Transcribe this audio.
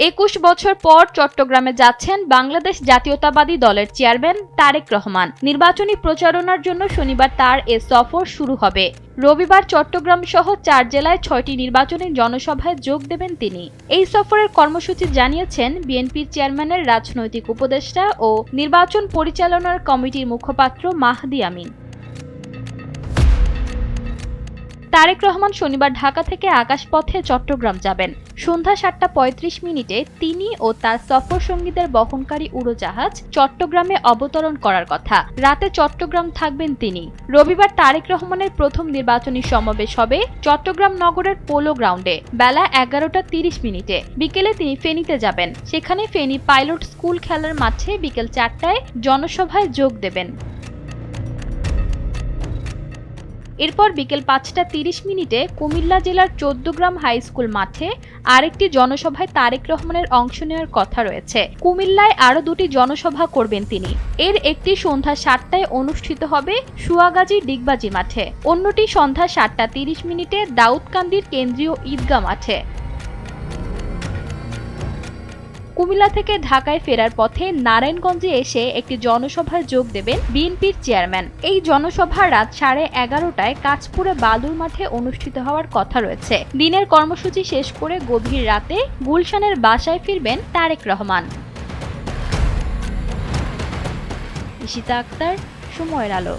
২১ বছর পর চট্টগ্রামে যাচ্ছেন বাংলাদেশ জাতীয়তাবাদী দলের চেয়ারম্যান তারেক রহমান। নির্বাচনী প্রচারণার জন্য শনিবার তার এ সফর শুরু হবে। রবিবার চট্টগ্রাম সহ ৪ জেলায় ৬টি নির্বাচনী জনসভায় যোগ দেবেন তিনি। এই সফরের কর্মসূচি জানিয়েছেন বিএনপির চেয়ারম্যানের রাজনৈতিক উপদেষ্টা ও নির্বাচন পরিচালনার কমিটির মুখপাত্র মাহদী আমিন। তারেক রহমান শনিবার ঢাকা থেকে আকাশপথে চট্টগ্রাম যাবেন। সন্ধ্যা ৭:৩৫ তিনি ও তার সফর সঙ্গীদের বহনকারী উড়োজাহাজ চট্টগ্রামে অবতরণ করার কথা। রাতে চট্টগ্রাম থাকবেন তিনি। রবিবার তারেক রহমানের প্রথম নির্বাচনী সমাবেশ হবে চট্টগ্রাম নগরের পোলো গ্রাউন্ডে বেলা ১১:৩০। বিকেলে তিনি ফেনীতে যাবেন। সেখানে ফেনী পাইলট স্কুল খেলার মাঠে বিকেল ৪টায় জনসভায় যোগ দেবেন। এরপর বিকেল ৫:৩০ কুমিল্লা জেলার ১৪গ্রাম হাই স্কুল মাঠে আরেকটি জনসভায় তারেক রহমানের অংশ নেওয়ার কথা রয়েছে। কুমিল্লায় আরও ২টি জনসভা করবেন তিনি। এর একটি সন্ধ্যা ৭টায় অনুষ্ঠিত হবে সুয়াগাজী ডিগবাজি মাঠে, অন্যটি সন্ধ্যা ৭:৩০ দাউদকান্দির কেন্দ্রীয় ঈদগাহ মাঠে। কুমিল্লা থেকে ঢাকায় ফেরার পথে নারায়ণগঞ্জে এসে একটি জনসভায় যোগ দেবেন বিএনপির চেয়ারম্যান। এই জনসভা রাত 11:30টায় কাঁচপুরে বালুর মাঠে অনুষ্ঠিত হওয়ার কথা রয়েছে। দিনের কর্মসূচি শেষ করে গভীর রাতে গুলশানের বাসায় ফিরবেন তারেক রহমান। ঈশিতা আক্তার, সময়ের আলো।